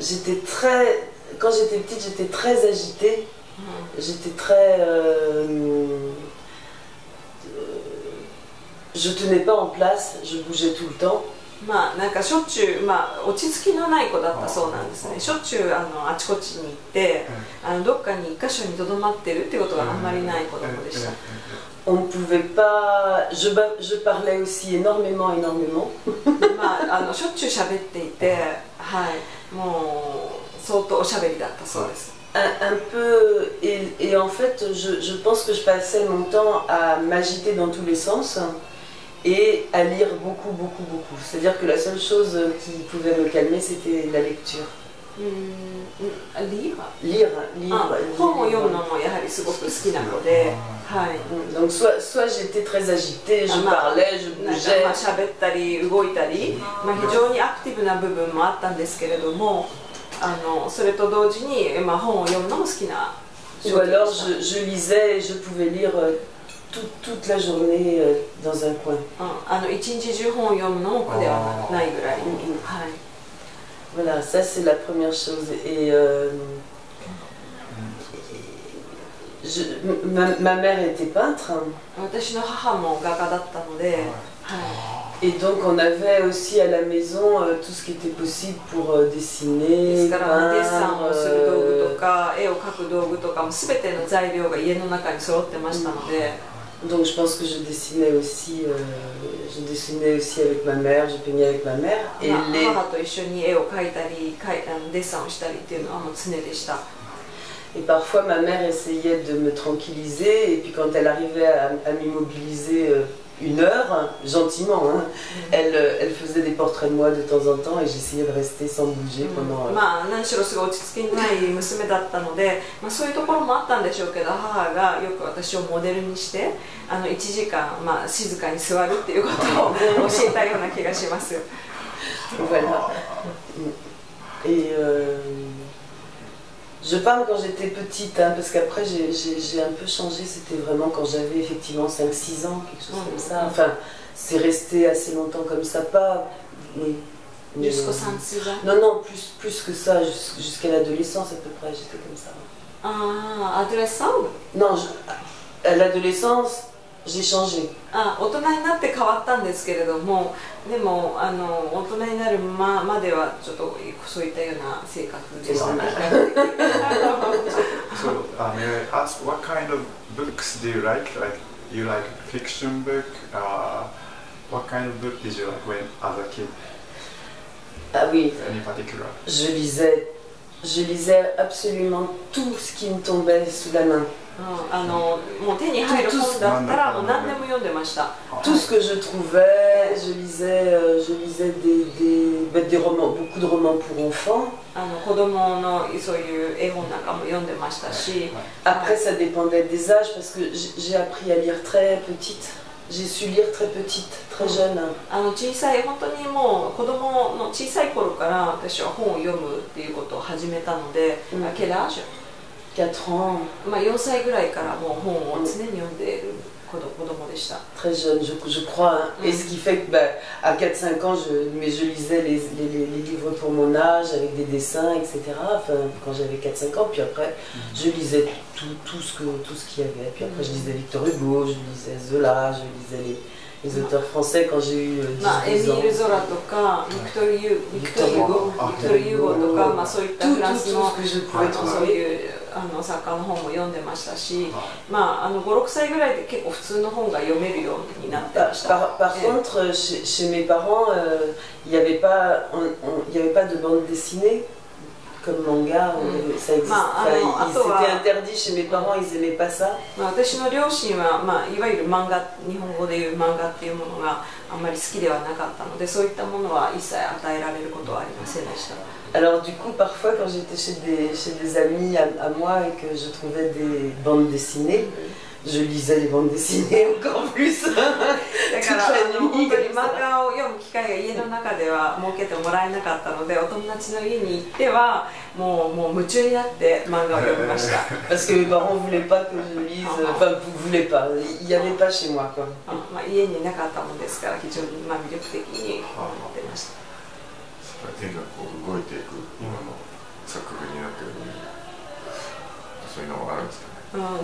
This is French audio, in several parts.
j'étais très... Quand j'étais petite, j'étais très agitée. J'étais très... je tenais pas en place, je bougeais tout le temps. まあなんかしょっちゅう、まあ、落ち着きのない子だったそうなんですね。しょっちゅうあちこちに行ってどっかに一箇所にとどまってるっていうことがあんまりない子供でした。On ne pouvait pas... Je parlais aussi énormément. まあしょっちゅう喋っていて、はい、もう相当おしゃべりだったそうです。Un peu, et en fait, je pense que je passais mon temps à m'agiter dans tous les sens et à lire beaucoup. C'est-à-dire que la seule chose qui pouvait me calmer, c'était la lecture. Lire. 本を読むのもやはりすごく好きなので、はい。Donc soit j'étais très agitée, je parlais, je bougeais. 喋ったり動いたり、非常にアクティブな部分もあったんですけれども。それと同時に、本を読むのも好きな。Ou alors je lisais et je pouvais lire toute la journée dans un coin. 一日中本を読むのも苦ではないぐらい。はい。Voilà, ça c'est la première chose. Et ma mère était peintre. 私の母も画家だったので。はい。Et donc on avait aussi à la maison tout ce qui était possible pour dessiner, peindre. Donc je pense que je dessinais aussi avec ma mère, je peignais avec ma mère. Et parfois ma mère essayait de me tranquilliser et puis quand elle arrivait à m'immobiliser 1 heure, gentiment, hein. Elle faisait des portraits de moi de temps en temps et j'essayais de rester sans bouger pendant... 何しろすごい落ち着きのない娘だったので、そういうところもあったんでしょうけど、母がよく私をモデルにして1時間、静かに座るっていうことを教えたような気がします。Voilà. Et je parle quand j'étais petite, hein, parce qu'après j'ai un peu changé, c'était vraiment quand j'avais effectivement 5-6 ans, quelque chose comme ça. Enfin, c'est resté assez longtemps comme ça, pas... Oui. Jusqu'aux 5-6 ans? Non, plus que ça, jusqu'à l'adolescence à peu près, j'étais comme ça. Ah, adolescente? Non, à l'adolescence, j'ai changé. 大人になって変わったんですけれども、でも大人になるまではちょっとそういったような性格でした。So, may I ask what kind of books do you like? Like you like fiction book? What kind of book did you like when as a kid? Ah oui. Any particular? Je lisais absolument tout ce qui me tombait sous la main. もう手に入る本だったらもう何でも読んでました。Tout ce que je trouvais, je lisais des romans, beaucoup de romans pour enfants. 子供のそういう絵本なんかも読んでましたし。Après, ça dépendait des âges parce que j'ai appris à lire très petite. J'ai su lire très petite, très jeune. 小さい本当にもう子供の小さい頃から私は本を読むっていうことを始めたので、quel âge? 4 ans. 4歳ぐらいからもう本を常に読んでいる子供でした。Très jeune, je crois. Et ce qui fait que à 4-5 ans, je lisais les livres pour mon âge avec des dessins, etc. Enfin, quand j'avais 4-5 ans, puis après, je lisais tout ce qu'il y avait. Puis après, je lisais Victor Hugo, je lisais Zola, je lisais les auteurs français quand j'ai eu 10 ans. エミール・ゾラとかビクトル・ユーゴとか、そういったフランスのそういう作家の本も読んでましたし、5-6歳ぐらいで結構普通の本が読めるようになってました。Par contre, chez mes parents, il n'y avait pas de bande dessinée. Comme manga, ça existait. C'était interdit chez mes parents, ils n'aimaient pas ça. 私の両親はいわゆる漫画、日本語でいう漫画っていうものがあんまり好きではなかったので、そういったものは一切与えられることはありませんでした。Alors du coup, parfois quand j'étais chez des amis à moi et que je trouvais des bandes dessinées, je lisais les bandes dessinées encore plus. だから本当に漫画を読む機会が家の中では設けてもらえなかったので、お友達の家に行ってはもう夢中になって漫画を読みました。Parce que mes parents voulaient pas que je lise, enfin voulaient pas, il y avait pas chez moi quoi. 家になかったもんですから非常に魅力的に思ってました。手がこう動いていく今のそういうのがあるんですかね。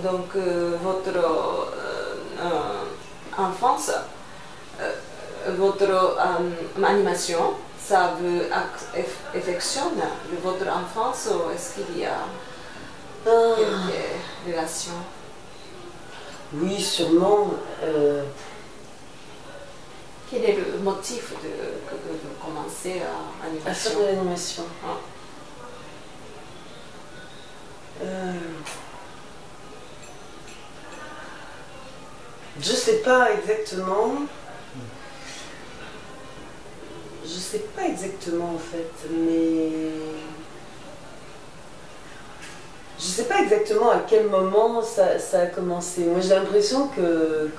Donc, votre enfance, votre animation, ça vous affectionne de votre enfance ou est-ce qu'il y a quelques relations? Oui, sûrement. Quel est le motif que vous commencez à À faire animation? de l'animation. Je sais pas exactement. Je sais pas exactement en fait, mais je sais pas exactement à quel moment ça a commencé. Moi j'ai l'impression que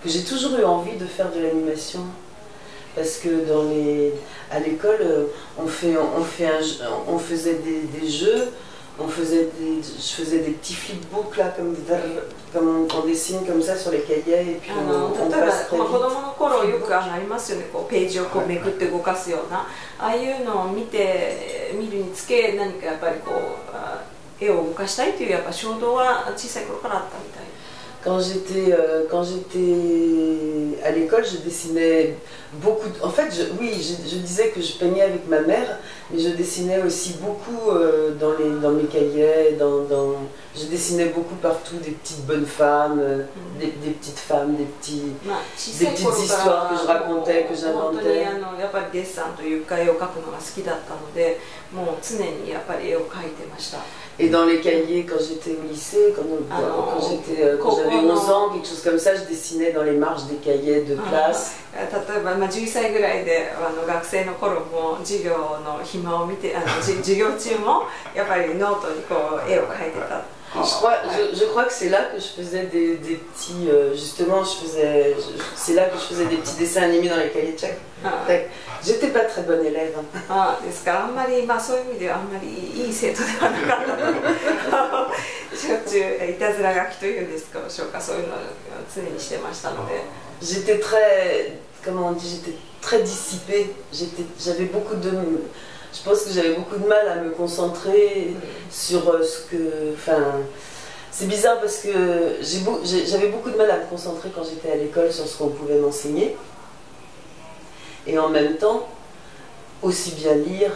j'ai toujours eu envie de faire de l'animation. Parce que à l'école, on faisait des jeux, je faisais des petits flipbooks là, comme on dessine comme ça sur les cahiers et puis on 例えば、 passe très 子 vite. 供の頃よくありますよね、こうページをこうめくって動かすような、ああいうのを見るにつけ何かやっぱりこう絵を動かしたいというやっぱ衝動は小さい頃からあったみたい。 Quand j'étais à l'école, je dessinais beaucoup. En fait, oui, je disais que je peignais avec ma mère, mais je dessinais aussi beaucoup dans mes cahiers. Je dessinais beaucoup partout des petites bonnes femmes, des petites femmes, des petites histoires que je racontais, que j'inventais. やっぱりデッサンというか絵を描くのが好きだったので、もう常にやっぱり絵を描いてました。 Et dans les cahiers, quand j'étais au lycée, quand j'avais 11 ans, quelque chose comme ça, je dessinais dans les marges des cahiers de classe. 例えば、11歳ぐらいで学生の頃も授業の暇を見て授業中もやっぱりノートにこう絵を描いてた。 Je crois que c'est là que je faisais des petits... justement, c'est là que je faisais des petits dessins animés dans les cahiers de Tchèque. J'étais pas très bonne élève. ですからあんまり、そういう意味ではあんまりいい生徒ではなかったのでしょっちゅういたずら書きというんですかそういうのを常にしてましたので J'étais très... Comment on dit? J'étais très dissipée. J'avais beaucoup de... Je pense que j'avais beaucoup de mal à me concentrer sur ce que... Enfin, c'est bizarre parce que j'avais beaucoup de mal à me concentrer quand j'étais à l'école sur ce qu'on pouvait m'enseigner. Et en même temps, aussi bien lire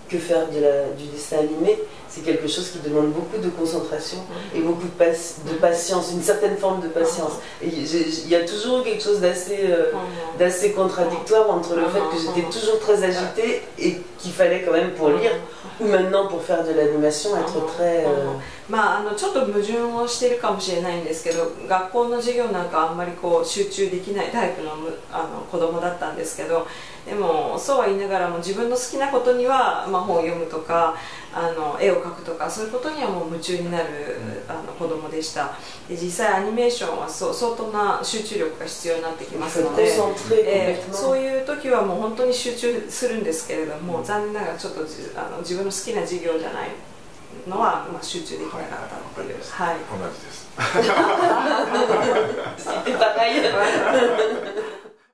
que faire du dessin animé, c'est quelque chose qui demande beaucoup de concentration et beaucoup de patience, une certaine forme de patience. Et il y a toujours quelque chose d'assez contradictoire entre le fait que j'étais toujours très agitée et qu'il fallait quand même pour lire, ou maintenant pour faire de l'animation être très... ちょっと矛盾をしているかもしれないんですけど、学校の授業なんかあんまりこう集中できないタイプの子供だったんですけど、でもそうは言いながらも自分の好きなことには、本を読むとか絵を描くとかそういうことにはもう夢中になる子供でした。で実際アニメーションは相当な集中力が必要になってきますので、そういう時はもう本当に集中するんですけれども、残念ながらちょっと自分の好きな授業じゃないのは集中できなかったっていう。はい。同じです。C'était pareil.